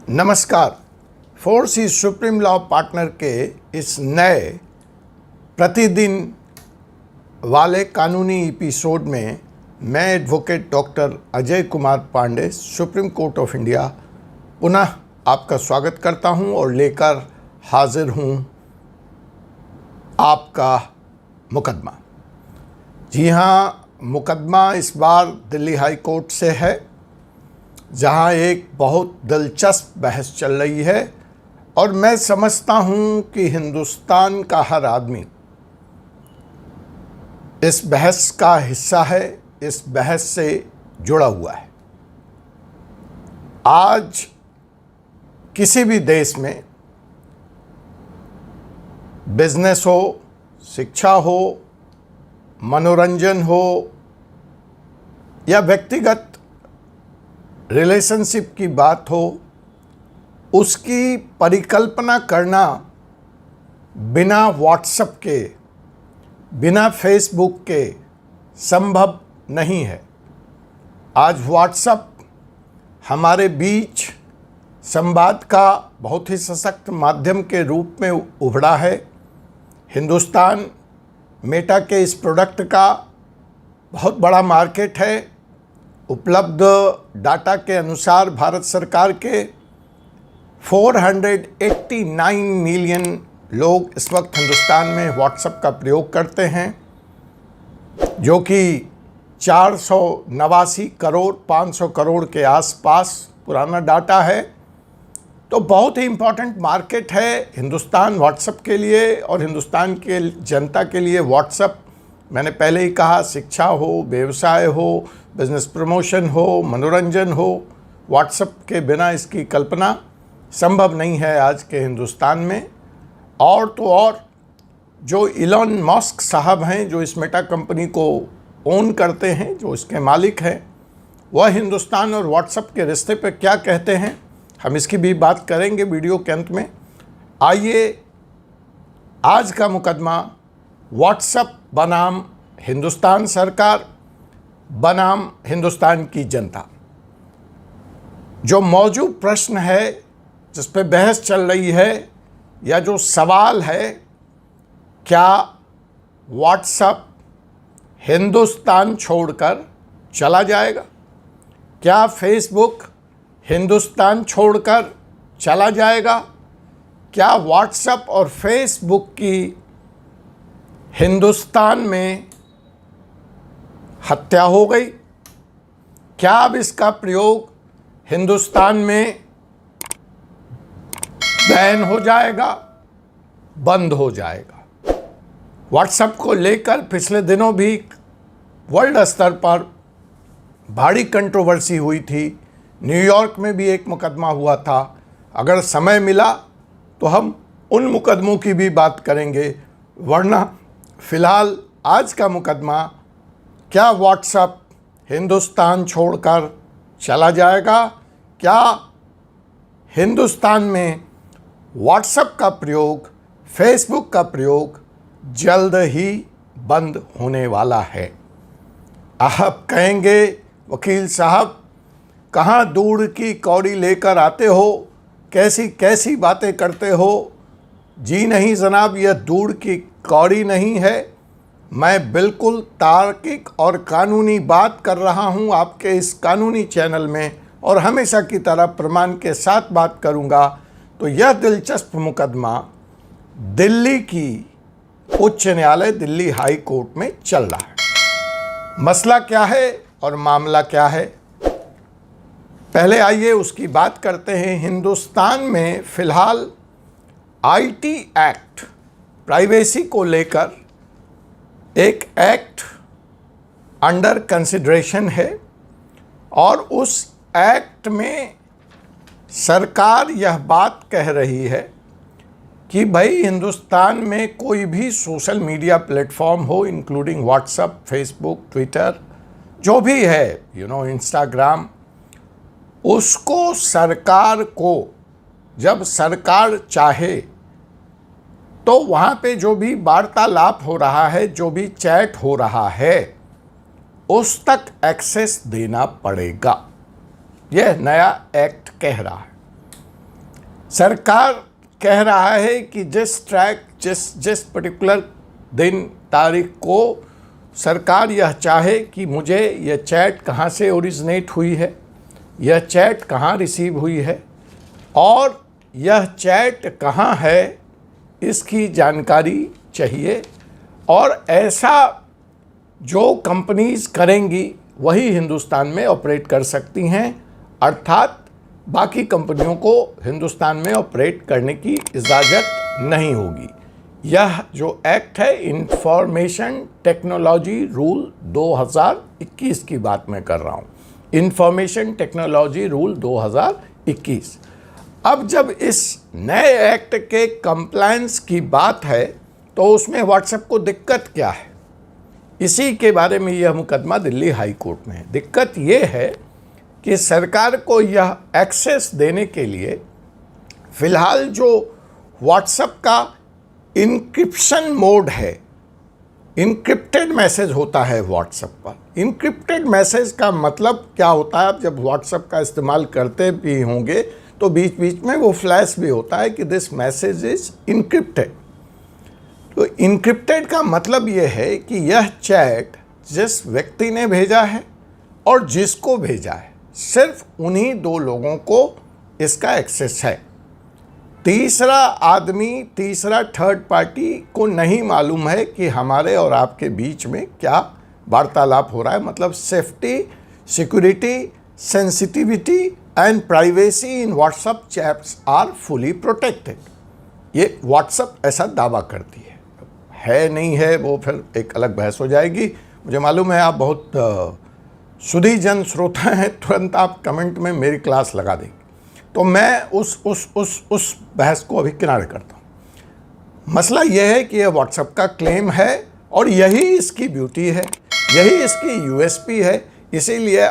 नमस्कार। 4C supreme law partner के इस नए प्रतिदिन वाले कानूनी एपिसोड में मैं advocate doctor Ajay Kumar Pandey supreme court of India पुनः आपका स्वागत करता हूं और लेकर हाजिर हूं आपका मुकदमा। जी हां, मुकदमा इस बार दिल्ली हाई कोर्ट से है, जहां एक बहुत दिलचस्प बहस चल रही है और मैं समझता हूं कि हिंदुस्तान का हर आदमी इस बहस का हिस्सा है, इस बहस से जुड़ा हुआ है। आज किसी भी देश में बिजनेस हो, शिक्षा हो, मनोरंजन हो या व्यक्तिगत रिलेशनशिप की बात हो, उसकी परिकल्पना करना बिना व्हाट्सएप के, बिना फेसबुक के संभव नहीं है। आज व्हाट्सएप हमारे बीच संवाद का बहुत ही सशक्त माध्यम के रूप में उभरा है। हिंदुस्तान मेटा के इस प्रोडक्ट का बहुत बड़ा मार्केट है। उपलब्ध डाटा के अनुसार भारत सरकार के 489 मिलियन लोग इस वक्त हिंदुस्तान में व्हाट्सएप का प्रयोग करते हैं, जो कि 489 करोड़ 500 करोड़ के आसपास पुराना डाटा है। तो बहुत ही इम्पॉर्टेंट मार्केट है हिंदुस्तान व्हाट्सएप के लिए और हिंदुस्तान के जनता के लिए। व्हाट्सएप, मैंने पहले ही कहा, शिक्षा हो, व्यवसाय हो, बिजनेस प्रमोशन हो, मनोरंजन हो, व्हाट्सएप के बिना इसकी कल्पना संभव नहीं है आज के हिंदुस्तान में। और तो और जो इलॉन मस्क साहब हैं, जो इस मेटा कंपनी को ओन करते हैं, जो इसके मालिक हैं, वह हिंदुस्तान और व्हाट्सएप के रिश्ते पर क्या कहते हैं, हम इसकी भी बात करेंगे वीडियो के अंत में। आइए, आज का मुकदमा व्हाट्सएप बनाम हिंदुस्तान सरकार बनाम हिंदुस्तान की जनता। जो मौजूद प्रश्न है, जिस पे बहस चल रही है, या जो सवाल है, क्या व्हाट्सएप हिंदुस्तान छोड़कर चला जाएगा? क्या फेसबुक हिंदुस्तान छोड़कर चला जाएगा? क्या व्हाट्सएप और फेसबुक की हिंदुस्तान में हत्या हो गई? क्या अब इसका प्रयोग हिंदुस्तान में बैन हो जाएगा, बंद हो जाएगा? व्हाट्सएप को लेकर पिछले दिनों भी वर्ल्ड स्तर पर भारी कंट्रोवर्सी हुई थी। न्यूयॉर्क में भी एक मुकदमा हुआ था। अगर समय मिला तो हम उन मुकदमों की भी बात करेंगे, वरना फिलहाल आज का मुकदमा, क्या व्हाट्सएप हिंदुस्तान छोड़कर चला जाएगा? क्या हिंदुस्तान में व्हाट्सएप का प्रयोग, फेसबुक का प्रयोग जल्द ही बंद होने वाला है? आप कहेंगे, वकील साहब, कहाँ दूर की कौड़ी लेकर आते हो, कैसी कैसी बातें करते हो? जी नहीं जनाब, यह दूर की कौड़ी नहीं है। मैं बिल्कुल तार्किक और कानूनी बात कर रहा हूं आपके इस कानूनी चैनल में, और हमेशा की तरह प्रमाण के साथ बात करूंगा। तो यह दिलचस्प मुकदमा दिल्ली की उच्च न्यायालय, दिल्ली हाई कोर्ट में चल रहा है। मसला क्या है और मामला क्या है, पहले आइए उसकी बात करते हैं। हिंदुस्तान में फिलहाल आईटी एक्ट, प्राइवेसी को लेकर एक एक्ट अंडर कंसिडरेशन है, और उस एक्ट में सरकार यह बात कह रही है कि भाई हिंदुस्तान में कोई भी सोशल मीडिया प्लेटफॉर्म हो, इंक्लूडिंग व्हाट्सएप, फेसबुक, ट्विटर, जो भी है, इंस्टाग्राम, उसको सरकार को जब सरकार चाहे तो वहाँ पे जो भी वार्तालाप हो रहा है, जो भी चैट हो रहा है, उस तक एक्सेस देना पड़ेगा। यह नया एक्ट कह रहा है। सरकार कह रहा है कि जिस पर्टिकुलर दिन तारीख को सरकार यह चाहे कि मुझे यह चैट कहाँ से ओरिजिनेट हुई है, यह चैट कहाँ रिसीव हुई है और यह चैट कहाँ है, इसकी जानकारी चाहिए। और ऐसा जो कंपनीज करेंगी वही हिंदुस्तान में ऑपरेट कर सकती हैं, अर्थात बाकी कंपनियों को हिंदुस्तान में ऑपरेट करने की इजाज़त नहीं होगी। यह जो एक्ट है, इंफॉर्मेशन टेक्नोलॉजी रूल 2021 की बात मैं कर रहा हूँ, इंफॉर्मेशन टेक्नोलॉजी रूल 2021। अब जब इस नए एक्ट के कंप्लायंस की बात है तो उसमें व्हाट्सएप को दिक्कत क्या है, इसी के बारे में यह मुकदमा दिल्ली हाई कोर्ट में है। दिक्कत यह है कि सरकार को यह एक्सेस देने के लिए फ़िलहाल जो व्हाट्सएप का इनक्रिप्शन मोड है, इनक्रिप्टेड मैसेज होता है व्हाट्सएप पर। इनक्रिप्टेड मैसेज का मतलब क्या होता है, आप जब व्हाट्सएप का इस्तेमाल करते भी होंगे तो बीच बीच में वो फ्लैश भी होता है कि दिस मैसेज इज़ इनक्रिप्टेड। तो इनक्रिप्टेड का मतलब ये है कि यह चैट जिस व्यक्ति ने भेजा है और जिसको भेजा है, सिर्फ उन्हीं दो लोगों को इसका एक्सेस है। तीसरा आदमी, तीसरा थर्ड पार्टी को नहीं मालूम है कि हमारे और आपके बीच में क्या वार्तालाप हो रहा है। मतलब safety, security, sensitivity and privacy in WhatsApp chats are fully protected. ये व्हाट्सएप ऐसा दावा करती है नहीं है वो फिर एक अलग बहस हो जाएगी। मुझे मालूम है आप बहुत सुधी जन श्रोता हैं, तुरंत आप कमेंट में मेरी क्लास लगा देंगे, तो मैं उस बहस को अभी किनारे करता हूँ। मसला यह है कि यह व्हाट्सएप का क्लेम है और यही इसकी ब्यूटी है, यही इसकी यूएसपी है। इसीलिए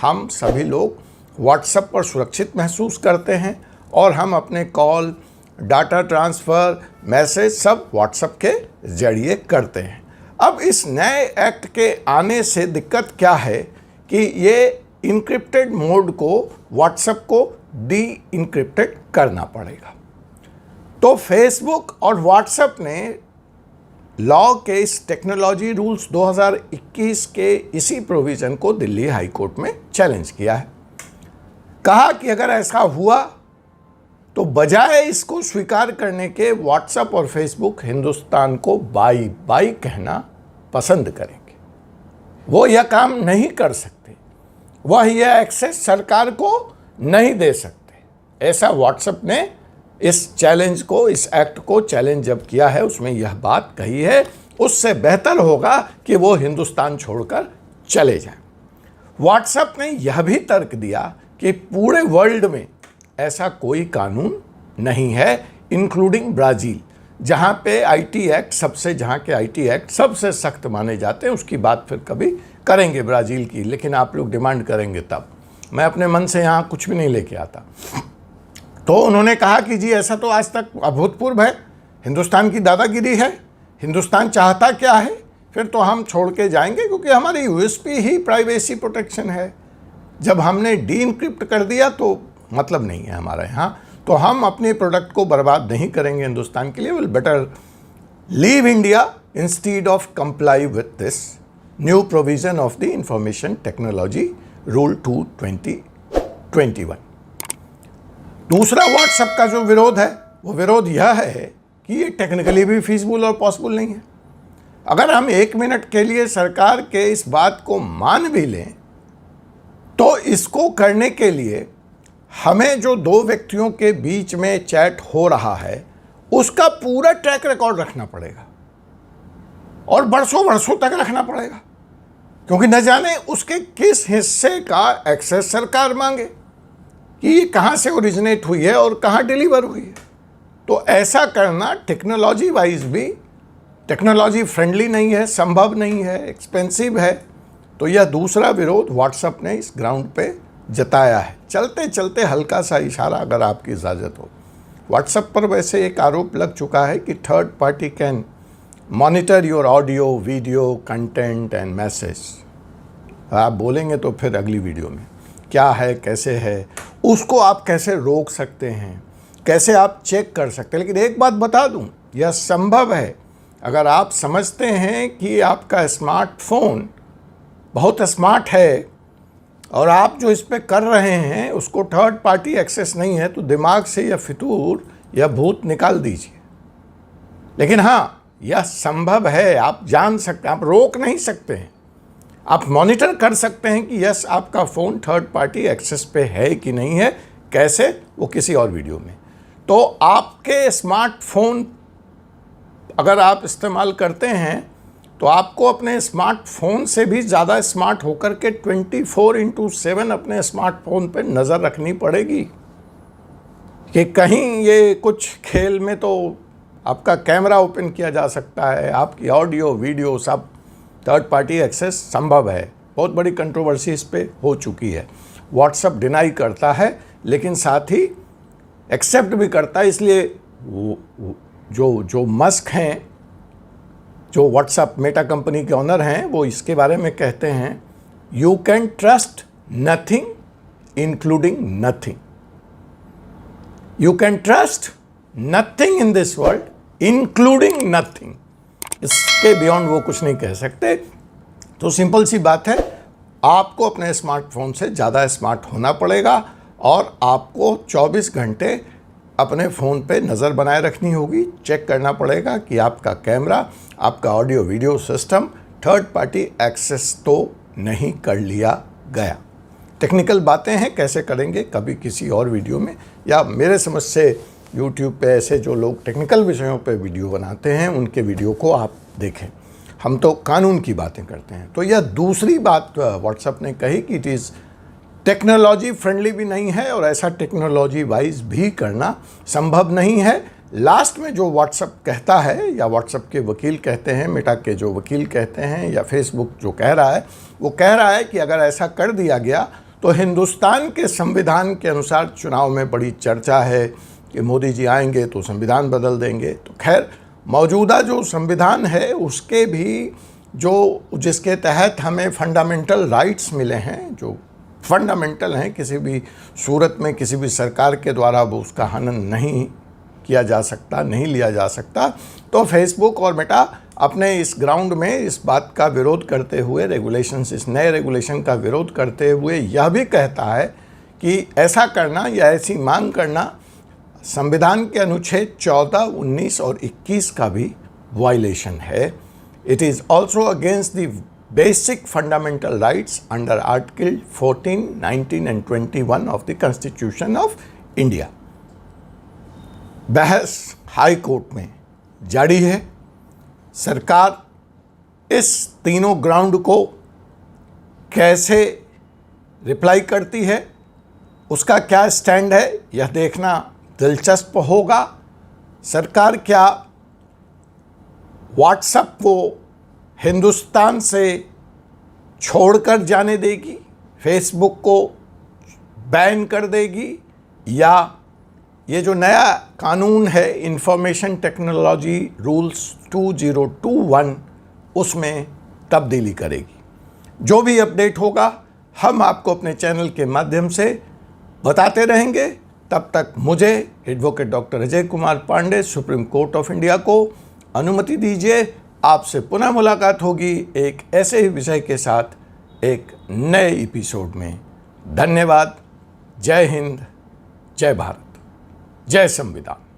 हम सभी लोग व्हाट्सएप पर सुरक्षित महसूस करते हैं और हम अपने कॉल, डाटा ट्रांसफ़र, मैसेज सब व्हाट्सएप के ज़रिए करते हैं। अब इस नए एक्ट के आने से दिक्कत क्या है कि ये इनक्रिप्टेड मोड को व्हाट्सएप को डी इनक्रिप्टेड करना पड़ेगा। तो फेसबुक और व्हाट्सएप ने लॉ के इस टेक्नोलॉजी रूल्स 2021 के इसी प्रोविज़न को दिल्ली हाई कोर्ट में चैलेंज किया है। कहा कि अगर ऐसा हुआ तो बजाय इसको स्वीकार करने के व्हाट्सएप और फेसबुक हिंदुस्तान को बाई बाई कहना पसंद करेंगे। वो यह काम नहीं कर सकते, वह यह एक्सेस सरकार को नहीं दे सकते। ऐसा व्हाट्सएप ने इस चैलेंज को, इस एक्ट को चैलेंज जब किया है उसमें यह बात कही है, उससे बेहतर होगा कि वो हिंदुस्तान छोड़कर चले जाएं। व्हाट्सएप ने यह भी तर्क दिया कि पूरे वर्ल्ड में ऐसा कोई कानून नहीं है, इंक्लूडिंग ब्राज़ील, जहाँ पे जहाँ के आईटी एक्ट सबसे सख्त माने जाते हैं। उसकी बात फिर कभी करेंगे ब्राज़ील की, लेकिन आप लोग डिमांड करेंगे तब। मैं अपने मन से यहाँ कुछ भी नहीं लेके आता। तो उन्होंने कहा कि जी ऐसा तो आज तक अभूतपूर्व है, हिंदुस्तान की दादागिरी है, हिंदुस्तान चाहता क्या है, फिर तो हम छोड़ के जाएंगे क्योंकि हमारी यूएसपी ही प्राइवेसी प्रोटेक्शन है। जब हमने डी इनक्रिप्ट कर दिया तो मतलब नहीं है हमारे यहाँ, तो हम अपने प्रोडक्ट को बर्बाद नहीं करेंगे हिंदुस्तान के लिए। Will better leave India instead of comply with this new provision of the information technology rule 2021। दूसरा व्हाट्सएप का जो विरोध है वो विरोध यह है कि ये टेक्निकली भी फीसिबल और पॉसिबल नहीं है। अगर हम 1 मिनट के लिए सरकार के इस बात को मान भी लें तो इसको करने के लिए हमें जो दो व्यक्तियों के बीच में चैट हो रहा है उसका पूरा ट्रैक रिकॉर्ड रखना पड़ेगा और बरसों बरसों तक रखना पड़ेगा, क्योंकि न जाने उसके किस हिस्से का एक्सेस सरकार मांगे कि ये कहाँ से ओरिजिनेट हुई है और कहाँ डिलीवर हुई है। तो ऐसा करना टेक्नोलॉजी वाइज भी टेक्नोलॉजी फ्रेंडली नहीं है, संभव नहीं है, एक्सपेंसिव है। तो यह दूसरा विरोध व्हाट्सएप ने इस ग्राउंड पे जताया है। चलते चलते हल्का सा इशारा अगर आपकी इजाज़त हो, व्हाट्सएप पर वैसे एक आरोप लग चुका है कि third party can monitor your audio, video, content and message. आप बोलेंगे तो फिर अगली वीडियो में क्या है, कैसे है, उसको आप कैसे रोक सकते हैं, कैसे आप चेक कर सकते हैं। लेकिन एक बात बता दूं, यह संभव है अगर आप समझते हैं कि आपका स्मार्टफोन बहुत स्मार्ट है और आप जो इस पे कर रहे हैं उसको थर्ड पार्टी एक्सेस नहीं है, तो दिमाग से यह फितूर या भूत निकाल दीजिए। लेकिन हाँ, यह संभव है, आप जान सकते हैं, आप रोक नहीं सकते हैं, आप मॉनिटर कर सकते हैं कि यस आपका फ़ोन थर्ड पार्टी एक्सेस पे है कि नहीं है। कैसे, वो किसी और वीडियो में। तो आपके स्मार्टफोन अगर आप इस्तेमाल करते हैं तो आपको अपने स्मार्टफोन से भी ज़्यादा स्मार्ट होकर के 24/7 अपने स्मार्टफोन पे नज़र रखनी पड़ेगी कि कहीं ये कुछ खेल में तो आपका कैमरा ओपन किया जा सकता है, आपकी ऑडियो वीडियो सब थर्ड पार्टी एक्सेस संभव है। बहुत बड़ी कंट्रोवर्सी इस पे हो चुकी है। व्हाट्सएप डिनाई करता है लेकिन साथ ही एक्सेप्ट भी करता है। इसलिए जो मस्क हैं, जो व्हाट्सएप मेटा कंपनी के ओनर हैं, वो इसके बारे में कहते हैं, you can trust nothing including nothing. You can trust nothing in this world including nothing. इसके बियॉन्ड वो कुछ नहीं कह सकते। तो सिंपल सी बात है, आपको अपने स्मार्टफोन से ज़्यादा स्मार्ट होना पड़ेगा और आपको 24 घंटे अपने फ़ोन पे नज़र बनाए रखनी होगी। चेक करना पड़ेगा कि आपका कैमरा, आपका audio video system third party access तो नहीं कर लिया गया। टेक्निकल बातें हैं, कैसे करेंगे कभी किसी और वीडियो में, या मेरे समझ से यूट्यूब पे ऐसे जो लोग टेक्निकल विषयों पे वीडियो बनाते हैं उनके वीडियो को आप देखें। हम तो कानून की बातें करते हैं। तो यह दूसरी बात व्हाट्सएप ने कही कि इट इज़ टेक्नोलॉजी फ्रेंडली भी नहीं है और ऐसा टेक्नोलॉजी वाइज भी करना संभव नहीं है। लास्ट में जो व्हाट्सएप कहता है, या व्हाट्सएप के वकील कहते हैं, मेटा के जो वकील कहते हैं, या फेसबुक जो कह रहा है, वो कह रहा है कि अगर ऐसा कर दिया गया तो हिंदुस्तान के संविधान के अनुसार चुनाव में बड़ी चर्चा है कि मोदी जी आएंगे तो संविधान बदल देंगे। तो खैर, मौजूदा जो संविधान है उसके भी जिसके तहत हमें फंडामेंटल राइट्स मिले हैं, जो फंडामेंटल हैं, किसी भी सूरत में किसी भी सरकार के द्वारा वो उसका हनन नहीं किया जा सकता, नहीं लिया जा सकता। तो फेसबुक और मेटा अपने इस ग्राउंड में इस बात का विरोध करते हुए, रेगुलेशंस, इस नए रेगुलेशन का विरोध करते हुए यह भी कहता है कि ऐसा करना या ऐसी मांग करना संविधान के अनुच्छेद 14, 19 और 21 का भी वायलेशन है। It is also against the basic fundamental rights under Article 14, 19 and 21 of the Constitution of India। बहस हाई कोर्ट में जारी है। सरकार इस तीनों ग्राउंड को कैसे रिप्लाई करती है, उसका क्या स्टैंड है, यह देखना दिलचस्प होगा। सरकार क्या व्हाट्सएप को हिंदुस्तान से छोड़कर जाने देगी, फेसबुक को बैन कर देगी, या ये जो नया कानून है इंफॉर्मेशन टेक्नोलॉजी रूल्स 2021 उसमें तब्दीली करेगी। जो भी अपडेट होगा हम आपको अपने चैनल के माध्यम से बताते रहेंगे। तब तक मुझे advocate doctor Ajay Kumar Pandey, supreme court of India को अनुमति दीजिए। आपसे पुनः मुलाकात होगी एक ऐसे ही विषय के साथ एक नए एपिसोड में। धन्यवाद। जय हिंद, जय भारत, जय संविधान।